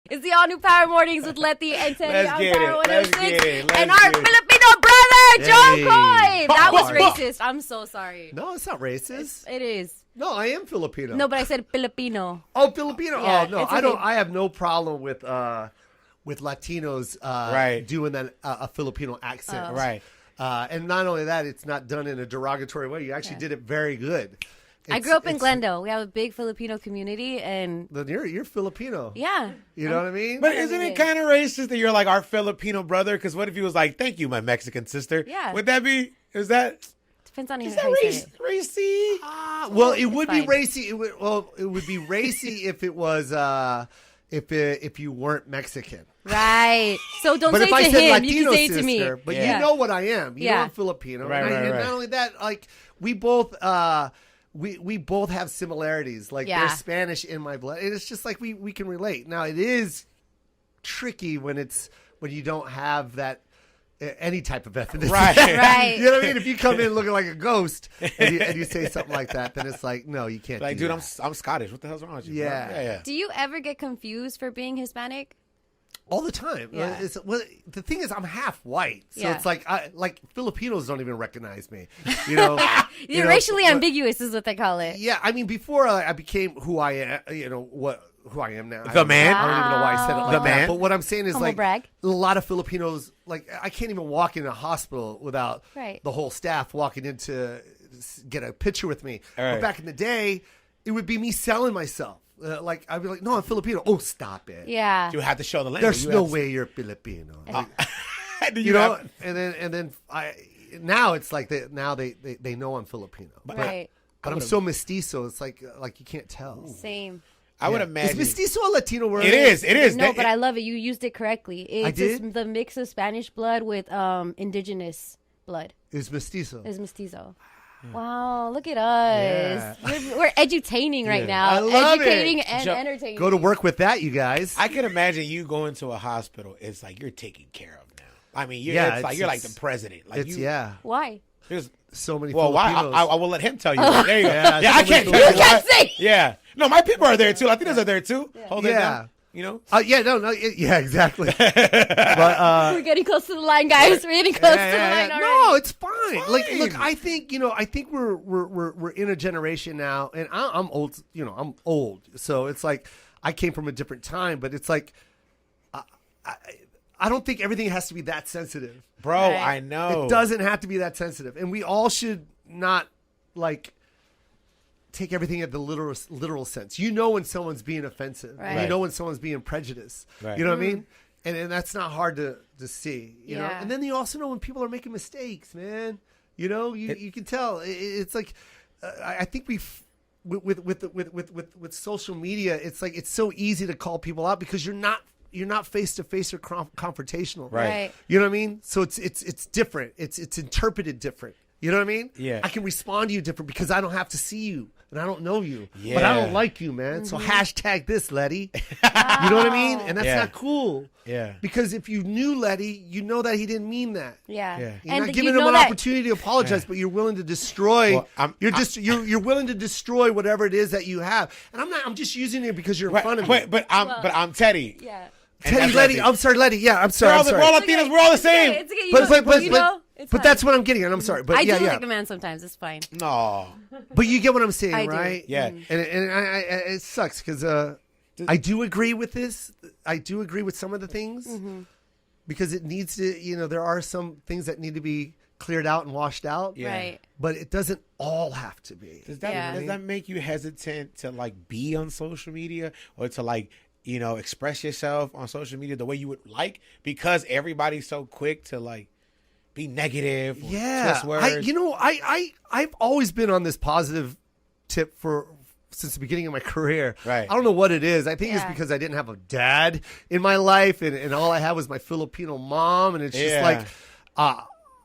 It's the all-new Power Mornings with Letty and Teddy on Power 106. And our Filipino brother, Joe Coy. That was racist. I'm so sorry. No, it's not racist. It is. No, I am Filipino. No, but I said Filipino. Oh, Filipino. Yeah, oh, no, I don't. I have no problem with Latinos doing that a Filipino accent. Right. And not only that, it's not done in a derogatory way. You actually did it very good. I grew up in Glendale. We have a big Filipino community, and Then you're Filipino. yeah. You know what I mean? But isn't it kind of racist that you're like our Filipino brother? Because what if he was like, "Thank you, my Mexican sister"? Yeah. Would that be? Is that Depends on is how that you say it. racy? Well, it would be fine. racy. It would be racy if it was if you weren't Mexican. Right. So don't But say if I it to said him. Latino You can say it sister, to me. but Yeah. you know what I am. You know Yeah. I'm Filipino. Right, and, right, and right. not only that, like we both we both have similarities. Like Yeah. there's Spanish in my blood. And it's just like we can relate. Now it is tricky when you don't have that any type of ethnicity. Right. Right. You know what I mean? If you come in looking like a ghost and you say something like that, then it's like, no, you can't. Like, do dude, that. I'm Scottish. What the hell's wrong with you? bro? Yeah. yeah. Do you ever get confused for being Hispanic? All the time. Yeah. The thing is, I'm half white, so Yeah. it's like Filipinos don't even recognize me. You know, You're racially ambiguous is what they call it. Yeah, I mean, before I became who I am, who I am now. The man? I don't even know why I said it like The that. man? But what I'm saying is, Humble like, brag. a lot of Filipinos, like, I can't even walk in a hospital without Right. the whole staff walking in to get a picture with me. All right. But back in the day, it would be me selling myself. Like, I'd be like, no, I'm Filipino. Oh, stop it. Yeah. You have to show the language. There's You no have way you're Filipino. to- Do You know, have- and then now it's like they know I'm Filipino, Right. but I'm so mestizo. It's like you can't tell. Same. I would Is imagine. mestizo a Latino word? It is. It is. No, but I love it. You used it correctly. It's did? just the mix of Spanish blood with indigenous blood. Is mestizo. Is mestizo. Wow, look at us. We're edutaining right now. I love it. Educating and Jo- entertaining. Go to work with that, you guys. I can imagine you going to a hospital. It's like you're taken care of now. I mean, you're, Yeah, it's like you're like it's- the president. Like It's you, Why? there's- so many Well, why? Filipinos. I will let him tell you. There you go. Yeah, Yeah, so I can't. many tell you Filipinos. why. You can't say. Yeah. No, my people are there too. Latinos are there too. Hold it Yeah. down. You know. Yeah, no, yeah, exactly. But We're getting close to the line, guys. We're getting close to the line already. no, it's fine. Like, fine. look, I think we're in a generation now, and I'm old. You know, I'm old, so it's like I came from a different time. But it's like I don't think everything has to be that sensitive. Bro, Right. I know. It doesn't have to be that sensitive, and we all should not like take everything at the literal sense. You know when someone's being offensive. Right. You Right. know when someone's being prejudiced. Right. You know what I mean? And that's not hard to see. You know. Yeah. And then you also know when people are making mistakes, man. You know, you can tell. It's like I think with social media, it's like it's so easy to call people out because you're not face to face or confrontational. Right. You know what I mean? So it's different. It's interpreted different. You know what I mean? Yeah. I can respond to you different because I don't have to see you and I don't know you. But I don't Yeah. like you, man. So hashtag this, Letty. You know what I mean? And that's Yeah. not cool. Yeah. Because if you knew Letty, you know that he didn't mean that. Yeah. Yeah. You're not giving him an opportunity to apologize, but you're willing to destroy. Well, you're willing to destroy whatever it is that you have. And I'm just using it because you're in front of me. But I'm Teddy. Yeah. And Teddy, that's Letty. what I I'm sorry, Letty. Yeah, I'm We're sorry. all, I'm the, sorry. we're all Latinos. We're all the same. It's okay. But that's what I'm getting at. I'm sorry, but I yeah, do yeah. like a man sometimes. It's fine. No. But you get what I'm saying, I do. right? Yeah. And I it sucks because I do agree with this. I do agree with some of the things because it needs to. You know, there are some things that need to be cleared out and washed out. Yeah. Right. But it doesn't all have to be. Does that Yeah. does that make you hesitant to like be on social media or to like express yourself on social media the way you would like because everybody's so quick to like be negative? Or Yeah, twist words? I've always been on this positive tip since the beginning of my career. Right. I don't know what it is. I think it's Yeah. because I didn't have a dad in my life, and all I had was my Filipino mom, and it's just Yeah. like,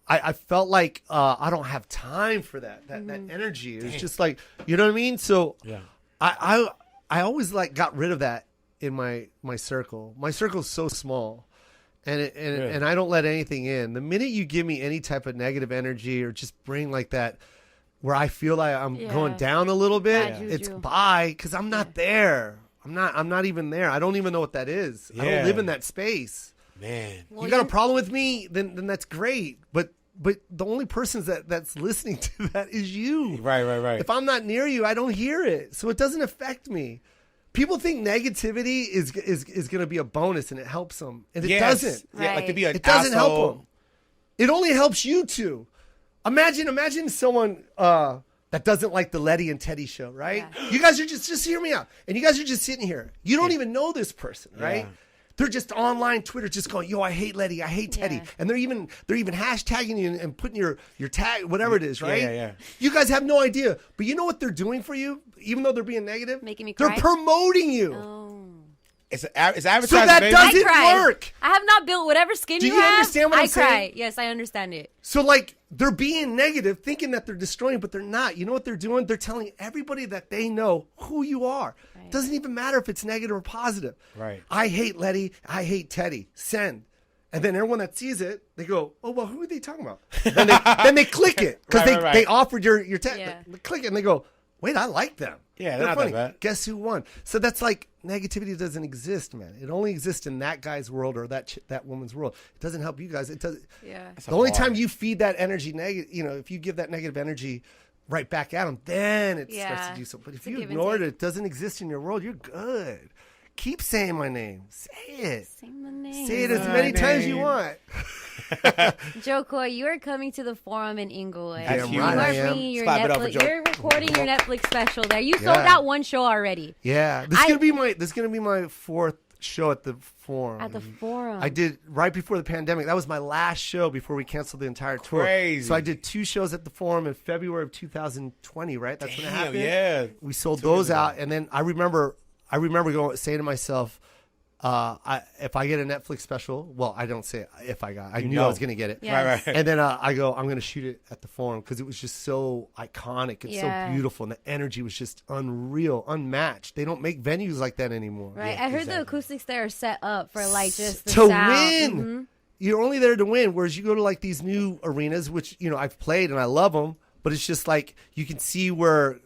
I felt like I don't have time for that energy. It's just like, you know what I mean. So Yeah. I always like got rid of that in my circle. My circle's so small. And I don't let anything in. The minute you give me any type of negative energy or just bring like that where I feel like I'm going down a little bit, Bad it's juju. bye because I'm not there. I'm not even there. I don't even know what that is. I Yeah. don't live in that space. Man. Well, You got a problem with me? Then that's great. But the only person that's listening to that is you. Right. If I'm not near you, I don't hear it. So it doesn't affect me. People think negativity is going to be a bonus and it helps them. And it doesn't. Yeah, like to be an It doesn't asshole. help them. It only helps you two. Imagine someone that doesn't like the Letty and Teddy show, right? Yeah. You guys are just hear me out. And you guys are just sitting here. You don't even know this person, right? Yeah. They're just online Twitter just going, yo, I hate Letty, I hate Teddy. Yeah. And they're even hashtagging you and putting your tag, whatever it is, right? Yeah. You guys have no idea. But you know what they're doing for you? Even though they're being negative? Making me They're cry? promoting you. Oh. It's advertising. So that baby. doesn't I cry. work. I have not built whatever skin Do you you have. understand what I'm I cry. saying? Yes, I understand it. So like they're being negative, thinking that they're destroying, but they're not. You know what they're doing? They're telling everybody that they know who you are. Right. Doesn't even matter if it's negative or positive. Right. I hate Letty. I hate Teddy. Send. And then everyone that sees it, they go, oh, well, who are they talking about? then they click it because Right. they offered your tag. Yeah. They click it and they go, wait, I like them. Yeah, they're not funny. that bad. Guess who won? So that's like negativity doesn't exist, man. It only exists in that guy's world or that woman's world. It doesn't help you guys. It does. Yeah. That's The only hard. time you feed that energy negative, if you give that negative energy right back at them, then it starts Yeah. to do so. But if It's a you give and ignore it, take. it doesn't exist in your world. You're good. Keep saying my name. Say it. Say my name. Say it as My many times as you name. want. Joe Coy, you are coming to the forum in Inglewood. That's Damn huge. right You I are am. bringing your Clap it up for Netflix. Joe. You're recording your Netflix special there. You sold Yeah. out one show already Yeah, this is gonna be my fourth show at the forum. at the forum. I did right before the pandemic. That was my last show before we canceled the entire tour. Crazy. So I did 2 shows at the forum in February of 2020. Right, that's when it Damn, happened. yeah. We sold 2 years those ago. out, and then I remember saying to myself, if I get a Netflix special, well, I don't say it if I got. I knew I know. was going to get it. Yes. Right. And then I'm going to shoot it at the forum because it was just so iconic and Yeah. so beautiful, and the energy was just unreal, unmatched. They don't make venues like that anymore. Right. Yeah, I heard exactly. the acoustics there are set up for like just the to sound. win. Mhm. You're only there to win. Whereas you go to like these new arenas, which I've played and I love them, but it's just like you can see where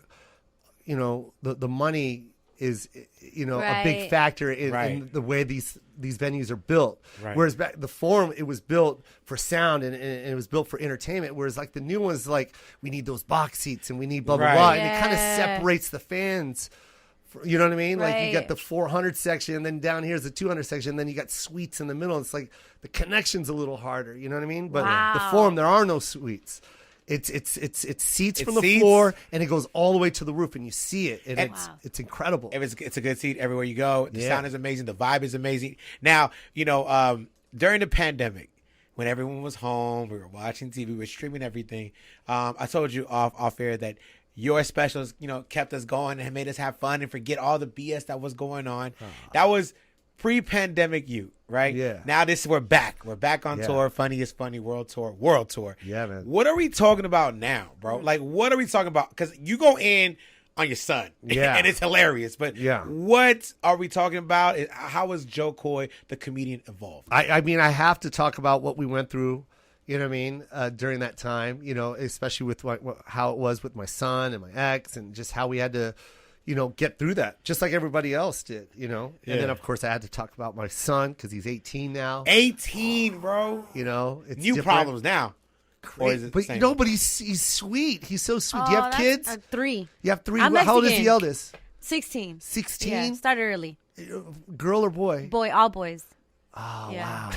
the money is a Right. big factor in Right. the way these venues are built. Right. Whereas back the forum, it was built for sound and it was built for entertainment. Whereas like the new ones, like we need those box seats and we need blah blah Right. blah, and it kind of Yeah. separates the fans. You know what I mean? Like you Right. got the 400 section, and then down here's the 200 section, and then you got suites in the middle. It's like the connection's a little harder. You know what I mean? But the Wow. forum, there are no suites. It's seats from the seats. floor, and it goes all the way to the roof, and you see it, and And- it's incredible. It's a good seat everywhere you go. The Yeah. sound is amazing. The vibe is amazing. Now, during the pandemic, when everyone was home, we were watching TV, we were streaming everything. I told you off air that your specials, kept us going and made us have fun and forget all the BS that was going on. That was pre-pandemic you, right? Yeah. Now we're back. We're back on Yeah. tour. Funniest Funny World Tour. Yeah, man. What are we talking about now, bro? Like, what are we talking about? Because you go in on your son, Yeah. and it's hilarious. But Yeah. what are we talking about? How has Joe Coy, the comedian, evolved? I mean, I have to talk about what we went through. You know what I mean? During that time, especially with how it was with my son and my ex, and just how we had to, get through that, just like everybody else did. And then of course I had to talk about my son because he's 18 now. 18, bro. It's New different. problems now. Or is it the But same? but he's sweet. He's so sweet. Do you have kids? 3. You have 3. I'm How old is Mexican. the eldest? 16. 16. Yeah, started early. Girl or boy? Boy, all boys. Oh Yeah. wow.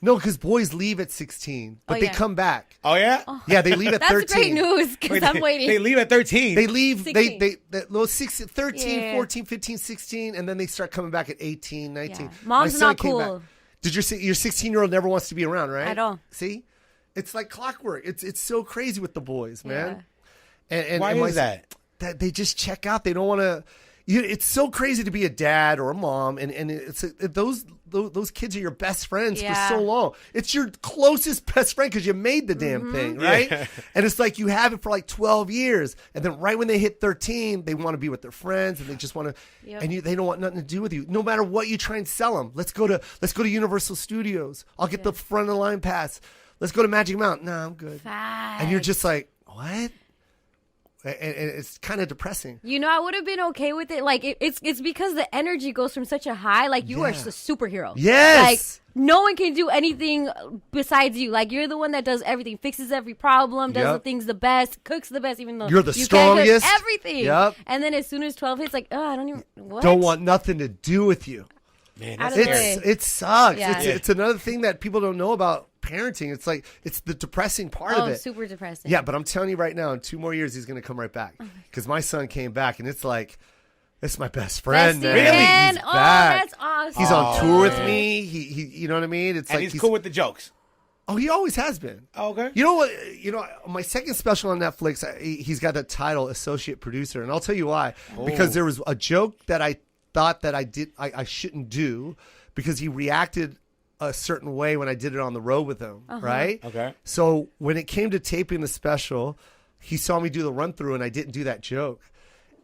No, because boys leave at 16, but Oh, they yeah. come back. Oh, yeah? Yeah, they leave at That's 13. great news because I'm waiting. They leave at 13. They leave, 16. those 13, Yeah. 14, 15, 16, and then they start coming back at 18, 19. Yeah. Mom's My son not came cool. back. Did your 16-year-old never wants to be around, right? At all. See? It's like clockwork. It's so crazy with the boys, man. Yeah. And Why and is that? That they just check out. They don't want to. It's so crazy to be a dad or a mom, and those kids are your best friends Yeah. for so long. It's your closest best friend because you made the damn thing, right? Yeah. And it's like you have it for like 12 years, and then right when they hit 13, they want to be with their friends, and they just want to, Yep. and they don't want nothing to do with you. No matter what you try and sell them, let's go to Universal Studios. I'll get the front of the line pass. Let's go to Magic Mountain. No, I'm good. Facts. And you're just like, what? and it's kind of depressing. You know, I would have been okay with it. Like, it's because the energy goes from such a high. Like, you are the superhero. Yes. Like, no one can do anything besides you. Like, you're the one that does everything, fixes every problem, does the things the best, cooks the best, even though you're the you strongest. Can't cook everything. Yep. And then as soon as 12 hits, like, oh, I don't even don't want nothing to do with you. Man, it sucks. Yeah. It's another thing that people don't know about parenting. It's like it's the depressing part of it. Super depressing. Yeah, but I'm telling you right now, in 2 more years, he's going to come right back because my son came back, and it's like. It's my best friend. Bestie Man. He's back. That's awesome. He's on tour with me. He you know what I mean? It's and like he's cool with the jokes. Oh, he always has been. Oh, okay. You know what? You know, my second special on Netflix, he's got the title associate producer, and I'll tell you why. Because there was a joke that I thought that I shouldn't do because he reacted a certain way when I did it on the road with him, right? Okay. So when it came to taping the special, he saw me do the run through, and I didn't do that joke.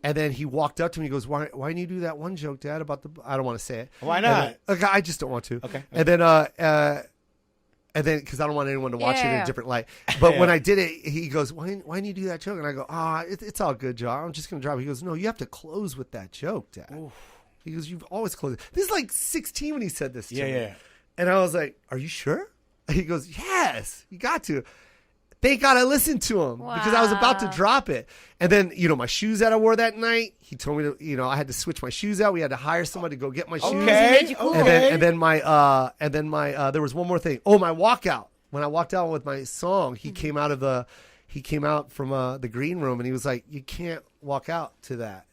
And then he walked up to me. He goes, "Why didn't you do that one joke, Dad? About the I don't want to say it. Why not? Okay, I just don't want to. Okay. And then because I don't want anyone to watch it in a different light. But when I did it, he goes, "Why didn't you do that joke?" And I go, it's all good, Joe. I'm just gonna drop it." He goes, "No, you have to close with that joke, Dad." Oof. He goes, "You've always closed." This is like 16 when he said this to me. Yeah. And I was like, "Are you sure?" And he goes, "Yes, you got to." Thank God I listened to him because I was about to drop it. And then, my shoes that I wore that night, he told me to, I had to switch my shoes out. We had to hire somebody to go get my shoes. Okay. And then my there was one more thing. Oh, my walkout. When I walked out with my song, he came out from the green room and he was like, "You can't walk out to that."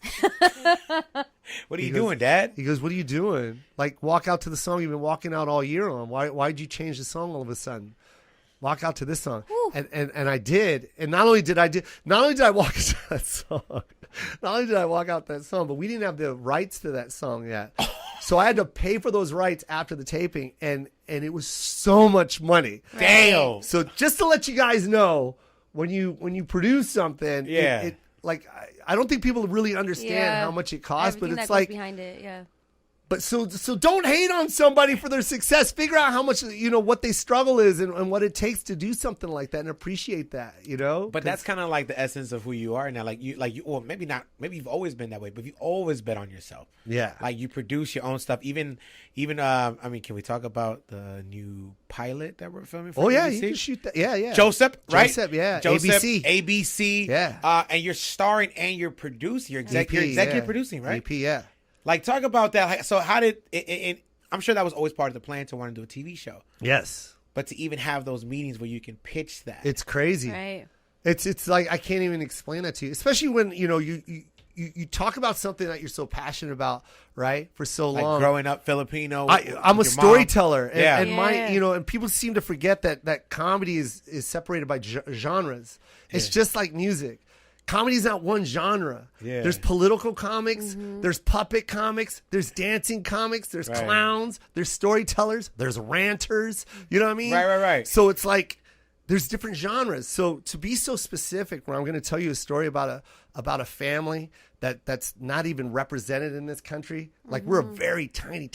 What are you doing, Dad? He goes, "What are you doing? Like, walk out to the song you've been walking out all year on. Why'd you change the song all of a sudden? Walk out to this song." And I did. And not only did I walk into that song, not only did I walk out that song, but we didn't have the rights to that song yet. So I had to pay for those rights after the taping, and it was so much money. Right. Damn. So just to let you guys know, when you produce something, it like I don't think people really understand how much it costs, everything but it's that goes like behind it, yeah. But so don't hate on somebody for their success. Figure out how much what they struggle is and what it takes to do something like that, and appreciate that. But that's kind of like the essence of who you are now. Like you, or maybe not. Maybe you've always been that way, but you've always bet on yourself. Yeah. Like you produce your own stuff. Even. I mean, can we talk about the new pilot that we're filming for? Oh yeah, ABC? you can shoot that. Yeah. Josep, right? Josep, yeah. Josep, ABC. Yeah. And you're starring and you're producing. You're executive producing, right? AP, yeah. Like, talk about that. So how did it, I'm sure that was always part of the plan to want to do a TV show. Yes. But to even have those meetings where you can pitch that. It's crazy. Right. It's like I can't even explain that to you. Especially when, you talk about something that you're so passionate about, right? For so long. Like growing up Filipino. I'm a storyteller. And yeah. my and people seem to forget that comedy is separated by genres. It's just like music. Comedy's not one genre. Yeah. There's political comics, there's puppet comics, there's dancing comics, there's clowns, there's storytellers, there's ranters. You know what I mean? Right. So it's like there's different genres. So to be so specific, where I'm going to tell you a story about a family that's not even represented in this country. Like we're a very tiny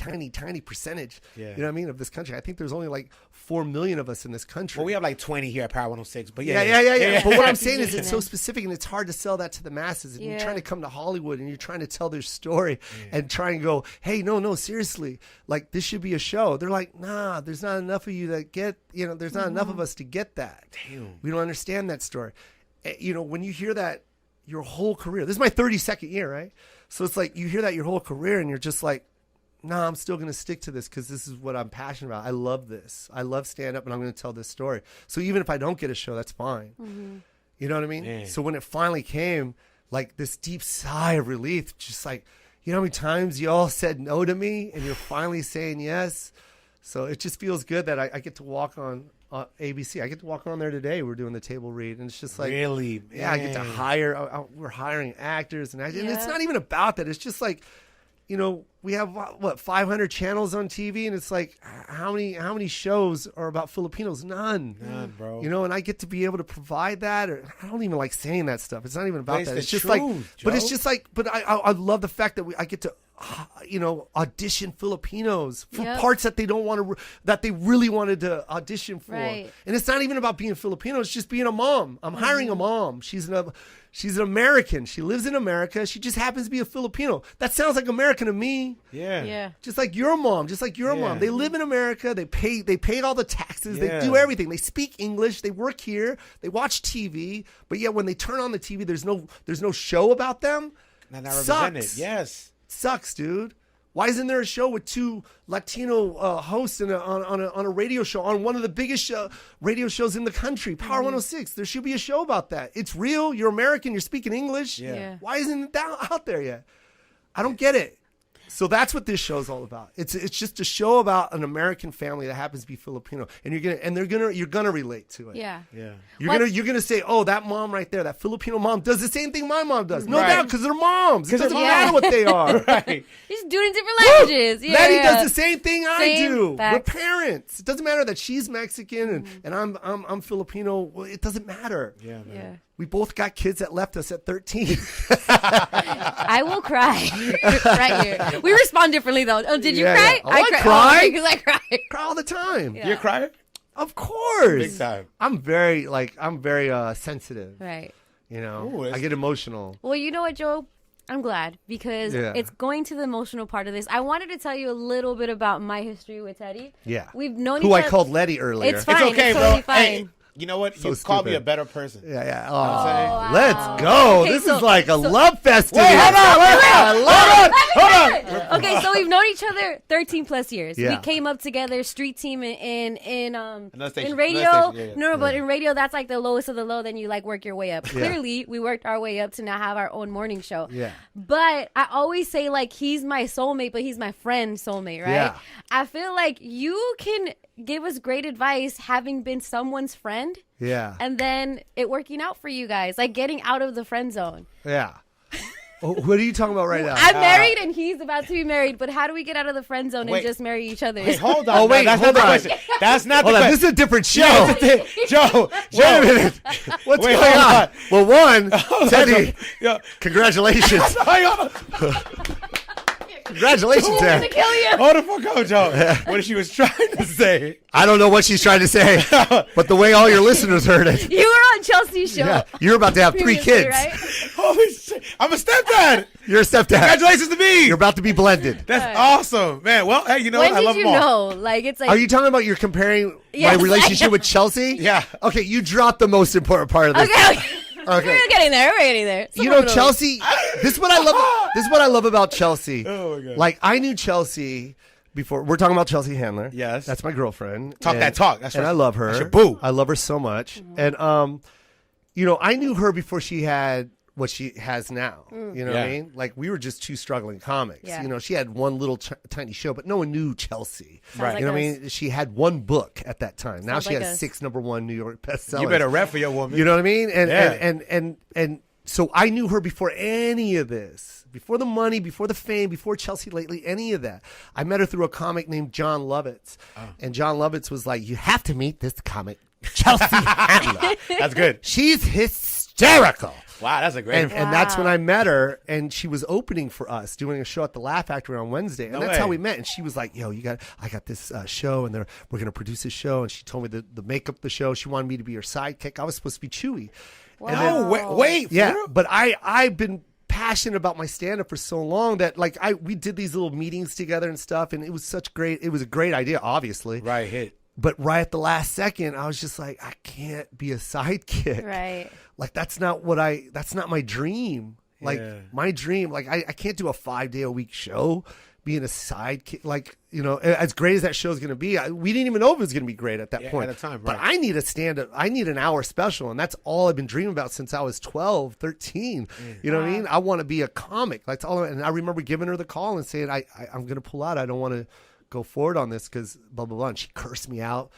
percentage. Yeah. You know what I mean, of this country. I think there's only like 4 million of us in this country. Well, we have like 20 here at Power 106, but yeah. But what I'm saying is it's so specific and it's hard to sell that to the masses. And you're trying to come to Hollywood and you're trying to tell their story and try and go, "Hey, no, seriously, like this should be a show." They're like, "Nah, there's not enough of you that get, there's not enough of us to get that. Damn. We don't understand that story." When you hear that your whole career, this is my 32nd year, right? So it's like you hear that your whole career and you're just like, "Nah, I'm still going to stick to this because this is what I'm passionate about. I love this. I love stand-up and I'm going to tell this story. So even if I don't get a show, that's fine." You know what I mean? Man. So when it finally came, like this deep sigh of relief, just like, how many times you all said no to me and you're finally saying yes? So it just feels good that I get to walk on ABC. I get to walk on there today. We're doing the table read, and it's just like, really, man. Yeah, I get to hire. We're hiring actors, and it's not even about that. It's just like, we have what 500 channels on TV, and it's like how many shows are about Filipinos? None, bro. And I get to be able to provide that. Or I don't even like saying that stuff. It's not even about that. It's just truth, like, Joe. but it's just like, but I love the fact that I get to. Audition Filipinos for parts that they don't want to, that they really wanted to audition for. Right. And it's not even about being Filipino. It's just being a mom. I'm hiring a mom. She's She's an American. She lives in America. She just happens to be a Filipino. That sounds like American to me. Yeah. Just like your mom. They live in America. They paid all the taxes. They do everything. They speak English. They work here. They watch TV. But yet when they turn on the TV, there's no show about them. Not represented. Yes. Sucks, dude. Why isn't there a show with two Latino hosts on a radio show, on one of the biggest radio shows in the country, Power 106? There should be a show about that. It's real. You're American. You're speaking English. Yeah. Why isn't it out there yet? I don't get it. So that's what this show is all about. It's just a show about an American family that happens to be Filipino, and you're gonna relate to it. Yeah. You're gonna say, oh, that mom right there, that Filipino mom does the same thing my mom does. No doubt, because they're moms. It doesn't matter what they are. Right. He's doing different languages. Yeah. Letty does the same thing I do. Facts. We're parents. It doesn't matter that she's Mexican and I'm Filipino. Well, it doesn't matter. Yeah, man. Yeah. We both got kids that left us at 13. I will cry right here. We respond differently though. Oh, did you cry? Oh, I cry. Because I cry. Cry all the time. Yeah. You a crier? Of course. Big time. I'm very sensitive. Right. You know, Ooh, I get emotional. Well, you know what, Joe? I'm glad because it's going to the emotional part of this. I wanted to tell you a little bit about my history with Teddy. Yeah. We've known Who each I other. called Letty earlier. It's fine. It's okay, it's totally bro. fine. Hey, you know what? So You called me stupid. a better person. Yeah. Oh, wow. let's go. Okay, this so- is like a love fest. Wait, hold on. Okay, so we've known each other 13 plus years. Yeah. We came up together, street team in station. radio. Another station, yeah. No, but in radio, that's like the lowest of the low. Then you like work your way up. Clearly, we worked our way up to now have our own morning show. Yeah. But I always say like he's my soulmate, but he's my friend soulmate, right? Yeah. I feel like you can give us great advice having been someone's friend. Yeah. And then it working out for you guys, like getting out of the friend zone. Yeah. Oh, what are you talking about right now? I'm married and he's about to be married, but how do we get out of the friend zone Wait. and just marry each other? Hey, hold on. Oh, wait, that's hold not the on. question. That's not the Hold on. question. This is a different show. Joe. Wait a minute. What's Wait, going hold on? on. Well, one, Teddy, Yo, congratulations. Congratulations, Who's Ted. gonna kill you? hold the fuck up, Joe. What she was trying to say. I don't know what she's trying to say, but the way all your listeners heard it. You were on Chelsea's show. Yeah, you're about to have 3 previously, kids. right? Holy shit. I'm a stepdad. You're a stepdad. Congratulations to me. You're about to be blended. That's awesome, man. Well, hey, you know When what? I love did you them all. know? Like it's like Are you talking about you're comparing Yes, my relationship I am. with Chelsea? Yeah. Okay, you dropped the most important part of this. okay. Okay. We're getting there. We're getting there. You know, Subliminally. Chelsea. This is what I love. This is what I love about Chelsea. Oh, my God. Like I knew Chelsea before. We're talking about Chelsea Handler. Yes. that's my girlfriend. Talk that talk. That's and right. I love her. That's your boo. I love her so much. And you know, I knew her before she had what she has now. You know what I Yeah. mean? Like we were just two struggling comics. Yeah. You know, she had one little tiny show, but no one knew Chelsea. Right. like You know what I us. mean? She had one book at that time. Now Sounds she like has us. 6 #1 New York bestsellers. You better rep for your woman. You know what I mean? And Yeah. and so I knew her before any of this, before the money, before the fame, before Chelsea Lately, any of that. I met her through a comic named John Lovitz, and John Lovitz was like, "You have to meet this comic, Chelsea Handler. That's good. She's hysterical." Wow, that's a great. And that's when I met her, and she was opening for us, doing a show at the Laugh Factory on Wednesday, and No that's way. how we met. And she was like, "Yo, I got this show, and we're gonna produce this show." And she told me the makeup of the show. She wanted me to be her sidekick. I was supposed to be Chewy. Wow. And then- wait. yeah, for real? but I've been passionate about my stand-up for so long that like we did these little meetings together and stuff, and it was a great idea, obviously. Right, hit. But right at the last second, I was just like, I can't be a sidekick. Right. Like that's not my dream. Like Yeah. my dream, like I can't do a 5-day-a-week show being a sidekick. Like, you know, as great as that show is going to be, we didn't even know if it was going to be great at that Yeah, point. at the time, But right. I need a stand-up. I need an hour special, and that's all I've been dreaming about since I was 12, 13. You know what I mean? I want to be a comic. That's all. And I remember giving her the call and saying, I'm going to pull out. I don't want to go forward on this because blah, blah, blah. And she cursed me out.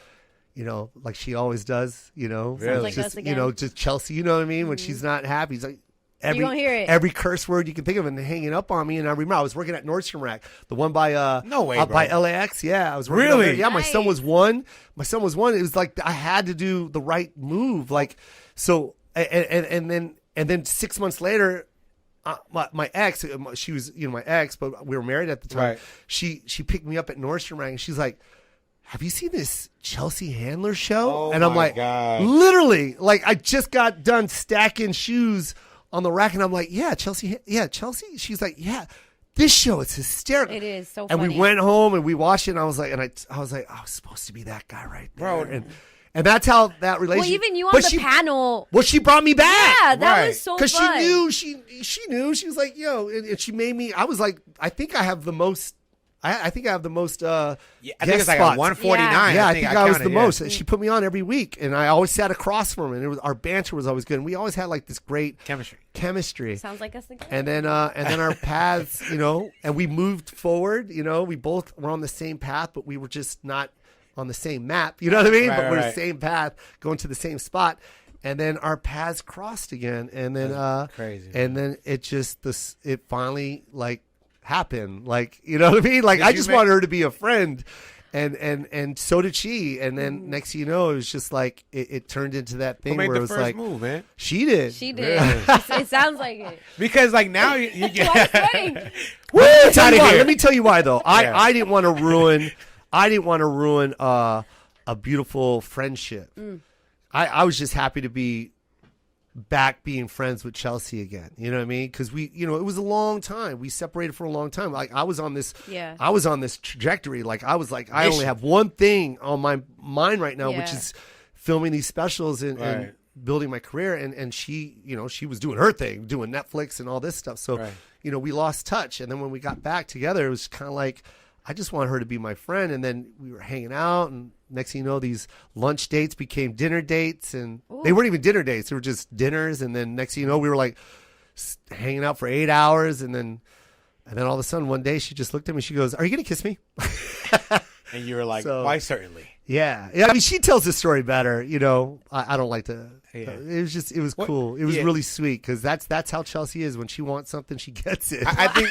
You know, like she always does, you know. Really? like Just, us you know, again. just Chelsea, you know what I mean? When she's not happy, he's like, gonna hear it. every curse word you can think of and hanging up on me. And I remember I was working at Nordstrom Rack, the one by No way, by bro. LAX. Yeah, I was working Really? there. Yeah, my Nice. son was one. It was like I had to do the right move. Like so, and then 6 months later. My ex, she was my ex, but we were married at the time. Right. She picked me up at Nordstrom Rack and she's like, "Have you seen this Chelsea Handler show?" Oh and I'm my like, God. literally, like I just got done stacking shoes on the rack, and I'm like, yeah, Chelsea. She's like, yeah, this show is hysterical. It is so and funny. we went home and we watched it, and I was like, I was supposed to be that guy right there. Bro. And that's how that relationship. Well, even you on the panel. Well, she brought me back. Yeah, that was so fun. Because she knew. She was like, yo, and she made me. I was like, I think I have the most. I think I have the most. I think it's like a 149. Yeah, I think I was the most. She put me on every week, and I always sat across from her, and our banter was always good. And we always had like this great chemistry. Sounds like us again. And then our paths, and we moved forward. We both were on the same path, but we were just not on the same map. You know what I mean? But we're the same path, going to the same spot. And then our paths crossed again, and then crazy. And then it finally like happened. Like, you know what I mean? Like, I just wanted her to be a friend, and so did she. And then next thing you know, it was just like it turned into that thing where it was like, move, man? She did. It sounds like it. Because like now you get. Let me tell you why though. I didn't want to ruin. I didn't want to ruin a beautiful friendship. I was just happy to be back being friends with Chelsea again. You know what I mean? Because it was a long time. We separated for a long time. Like I was on this trajectory. Like I was like, I only have one thing on my mind right now, which is filming these specials and building my career. And she, she was doing her thing, doing Netflix and all this stuff. So, we lost touch. And then when we got back together, it was kind of like, I just want her to be my friend. And then we were hanging out, and next thing you know, these lunch dates became dinner dates, and they weren't even dinner dates. They were just dinners. And then next thing you know, we were like hanging out for 8 hours. And then all of a sudden one day she just looked at me. She goes, "Are you going to kiss me?" And you were like, "Why certainly." Yeah. I mean, she tells the story better. I don't like to. It was cool. It was really sweet, because that's how Chelsea is. When she wants something, she gets it. I think.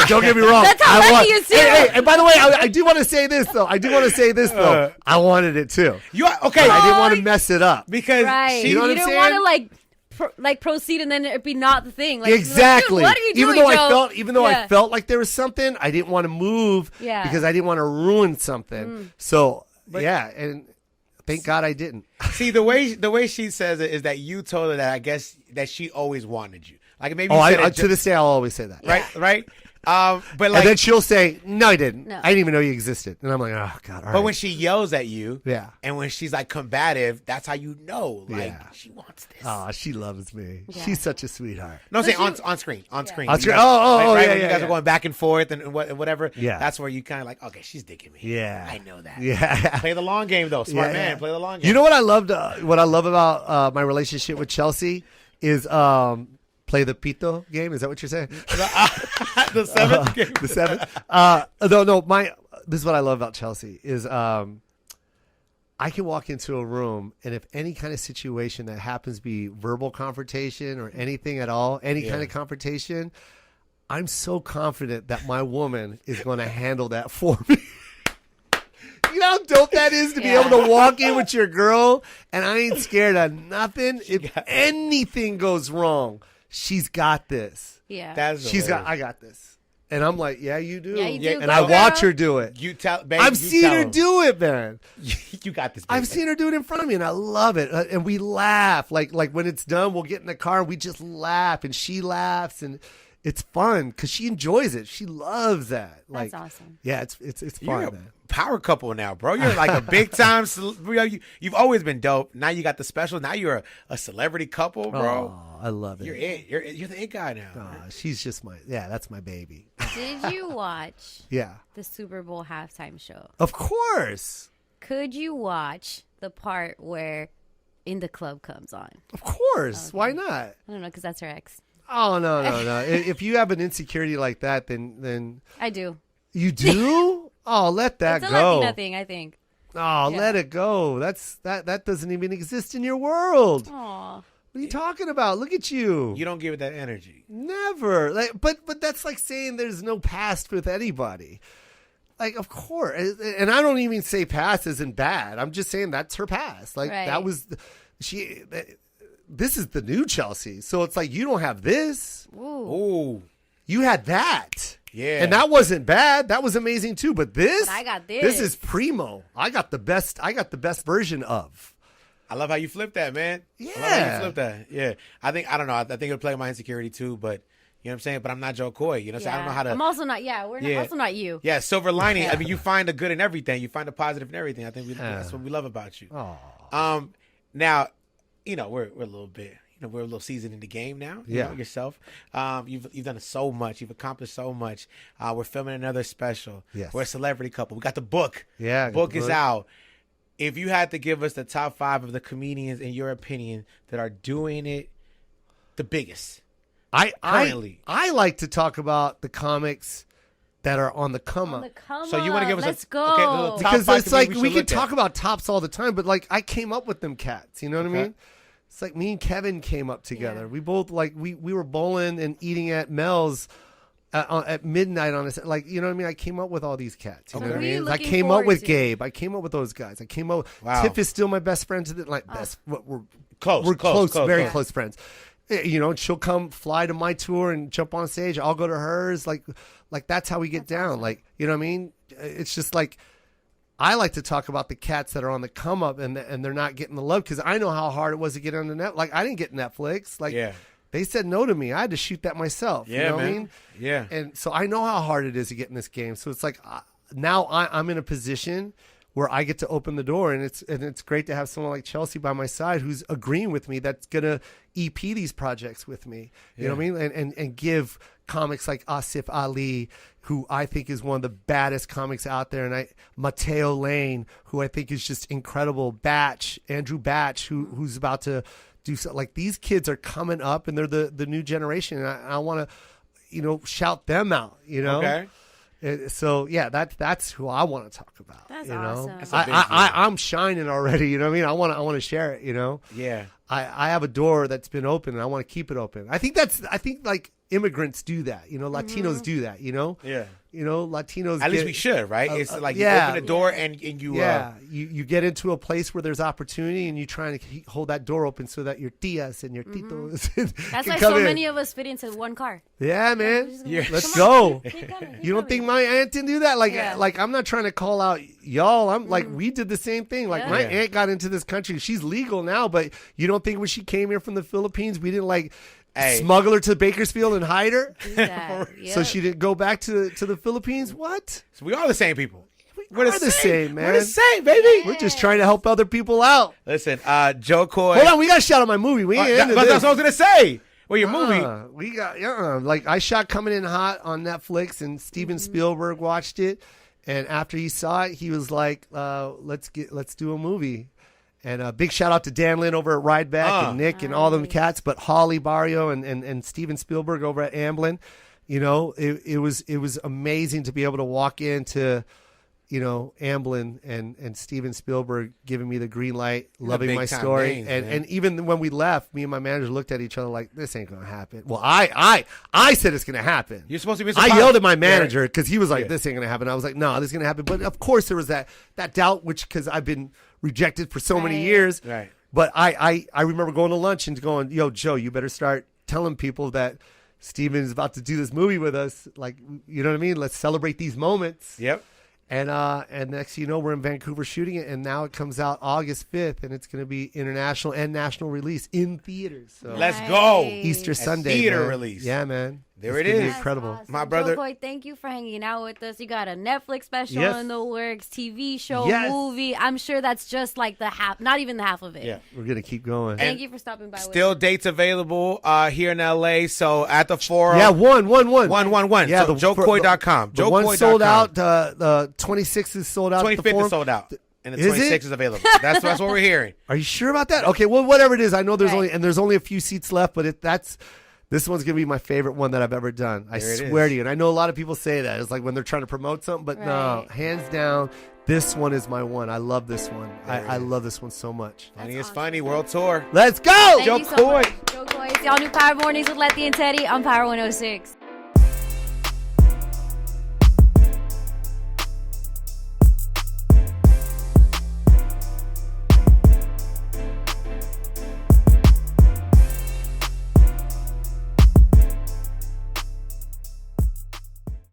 Don't get me wrong. That's how Letty is too. Hey, and by the way, I do want to say this though. I wanted it too. Okay? I didn't want to mess it up because you didn't want to proceed and then it be not the thing. Like, exactly. What are you doing, Even though I felt like there was something, I didn't want to move because I didn't want to ruin something. So and thank God I didn't. See, the way she says it is that you told her that I guess that she always wanted you. Like maybe to this day I'll always say that. Right. But like, and then she'll say, "No, I didn't. No. I didn't even know you existed." And I'm like, "Oh God!" All but when she yells at you, and when she's like combative, that's how you know, like she wants this. Oh, she loves me. Yeah. She's such a sweetheart. No, I'm saying on screen. On screen. Right? Yeah, you guys are going back and forth and whatever. Yeah, that's where you kind of like, okay, she's digging me. Yeah, I know that. Yeah, play the long game though, smart man. Play the long game. You know what I loved? What I love about my relationship with Chelsea is. Play the pito game. Is that what you're saying? The seventh game. The seventh. No. This is what I love about Chelsea is I can walk into a room, and if any kind of situation that happens to be verbal confrontation or anything at all, any kind of confrontation, I'm so confident that my woman is going to handle that for me. You know how dope that is to be able to walk in with your girl, and I ain't scared of nothing. If anything goes wrong, she's got this. Yeah. I got this. And I'm like, yeah, you do. Yeah, you do. And I watch her do it. I've seen her do it, man. You got this, baby. I've seen her do it in front of me, and I love it. And we laugh. Like when it's done, we'll get in the car, and we just laugh, and she laughs, and it's fun because she enjoys it. She loves that. That's awesome. Yeah, it's fun, man. Power couple now, bro. You're like a big time. You've always been dope. Now you got the special. Now you're a celebrity couple, bro. Oh, I love it. You're it. You're the it guy now. She's just that's my baby. Did you watch? The Super Bowl halftime show? Of course. Could you watch the part where In the Club comes on? Of course. Okay. Why not? I don't know, because that's her ex. Oh no. If you have an insecurity like that, then I do. You do? Oh, let that it's a go. Latina thing, I think. Oh, let it go. That doesn't even exist in your world. Aw. What are you talking about? Look at you. You don't give it that energy. Never. But that's like saying there's no past with anybody. Like, of course. And I don't even say past isn't bad. I'm just saying that's her past. Like, that was this is the new Chelsea. So it's like, you don't have this. Ooh. You had that. Yeah. And that wasn't bad. That was amazing too. But this, I got this. This is primo. I got the best version of. I love how you flip that, man. Yeah. I love how you flip that. Yeah. I don't know. I think it'll play my insecurity too, but you know what I'm saying? But I'm not Joe Coy. You know what I'm saying? I don't know how to. I'm also not, we're also not you. Yeah, silver lining. I mean, you find the good in everything. You find the positive in everything. I think that's what we love about you. Oh. Now, you know, we're a little bit, we're a little seasoned in the game now. You know, yourself. You've done so much. You've accomplished so much. We're filming another special. Yes. We're a celebrity couple. We got the book. Yeah. Book is out. If you had to give us the top 5 of the comedians, in your opinion, that are doing it the biggest. I like to talk about the comics that are on the come up. So you want to give us Let's go. top Because 5 it's like comedians we can should look talk at? about tops all the time, but like I came up with them cats. You know what I mean? It's like me and Kevin came up together. Yeah. We both we were bowling and eating at Mel's at midnight on a like, you know what I mean? I came up with all these cats. You know what I Who are you mean? I looking came up forward with to? Gabe. I came up with those guys. I came up. Wow. Tiff is still my best friend to the best. We're Close, We're close, very close. close friends. You know, she'll come fly to my tour and jump on stage. I'll go to hers. Like that's how we get down. awesome. Like, you know what I mean? It's just like I like to talk about the cats that are on the come up and they're not getting the love because I know how hard it was to get on the net. Like I didn't get Netflix. Like they said no to me. I had to shoot that myself. Yeah, you know man. what I mean? Yeah. And so I know how hard it is to get in this game. So it's like now I'm in a position where I get to open the door, and it's great to have someone like Chelsea by my side who's agreeing with me that's gonna EP these projects with me. You know what I mean? And give comics like Asif Ali, who I think is one of the baddest comics out there, and Mateo Lane, who I think is just incredible. Andrew Batch, who's about to do so. Like these kids are coming up, and they're the new generation, and I want to, shout them out. Okay. So yeah, that's who I want to talk about. That's you know? awesome. That's a big deal. I'm shining already. You know what I mean? I want to share it. Yeah. I have a door that's been open, and I want to keep it open. I think like immigrants do that. Latinos do that. Yeah. Latinos. At least we should, right? It's like you yeah. open the door and you. You get into a place where there's opportunity, and you try to hold that door open so that your tias and your titos. That's can why come so in. many of us fit into one car. Yeah, man. Yeah. Let's Come on. go. Keep coming, keep You don't coming. think my aunt didn't do that? Like I'm not trying to call out y'all. I'm like, we did the same thing. Like my aunt got into this country. She's legal now, but you don't think when she came here from the Philippines, we didn't smuggle her to Bakersfield and hide her? Do that. So she didn't go back to the Philippines? What? So we are the same people. We're the same, man. We're the same, baby. We're just trying to help other people out. Listen, Joe Coy. Hold on, we got to shout out my movie. We ain't into this. That's what I was gonna say. Well, your movie. We got I shot Coming In Hot on Netflix, and Steven Spielberg watched it, and after he saw it, he was like, "Let's do a movie." And a big shout out to Dan Lin over at Rideback and Nick and all them cats, but Holly Barrio and Steven Spielberg over at Amblin. It was amazing to be able to walk into Amblin and Steven Spielberg giving me the green light, loving my story. Names, and even when we left, me and my manager looked at each other like, this ain't gonna happen. Well, I said it's gonna happen. You're supposed to be I surprised. yelled at my manager because he was like, Yeah. this ain't gonna happen. I was like, no, this is gonna happen. But of course there was that doubt, which because I've been rejected for so many Right. years. Right. But I remember going to lunch and going, yo, Joe, you better start telling people that Steven's about to do this movie with us. Like, you know what I mean? Let's celebrate these moments. Yep. And next you know, we're in Vancouver shooting it, and now it comes out August 5th, and it's going to be international and national release in theaters. So Let's go. Easter Sunday, theater man. release. Yeah, man. There It's it gonna be is. incredible. Awesome. My brother- Joe Coy, thank you for hanging out with us. You got a Netflix special Yes. in the works, TV show, Yes. movie. I'm sure that's just like the half, not even the half of it. Yeah. We're going to keep going. Thank you for stopping by. Still with us. dates available here in LA. So at the Forum. Yeah, one. 111. Yeah, So JoeCoy.com. The one sold out. The 26th is sold out. 25th the Forum. is sold out. And the Is it? 26th is available. That's what we're hearing. Are you sure about that? Okay, well, whatever it is, I know there's Right. there's only a few seats left, but this one's gonna be my favorite one that I've ever done. I There it swear is. to you. And I know a lot of people say that. It's like when they're trying to promote something, but no, Right. hands down, this one is my one. I love this one. I love this one so much. Funny is awesome. funny. World tour. Let's go! Thank Joe you so Coy. much. Joe Coy. It's y'all new Power Mornings with Letty and Teddy on Power 106.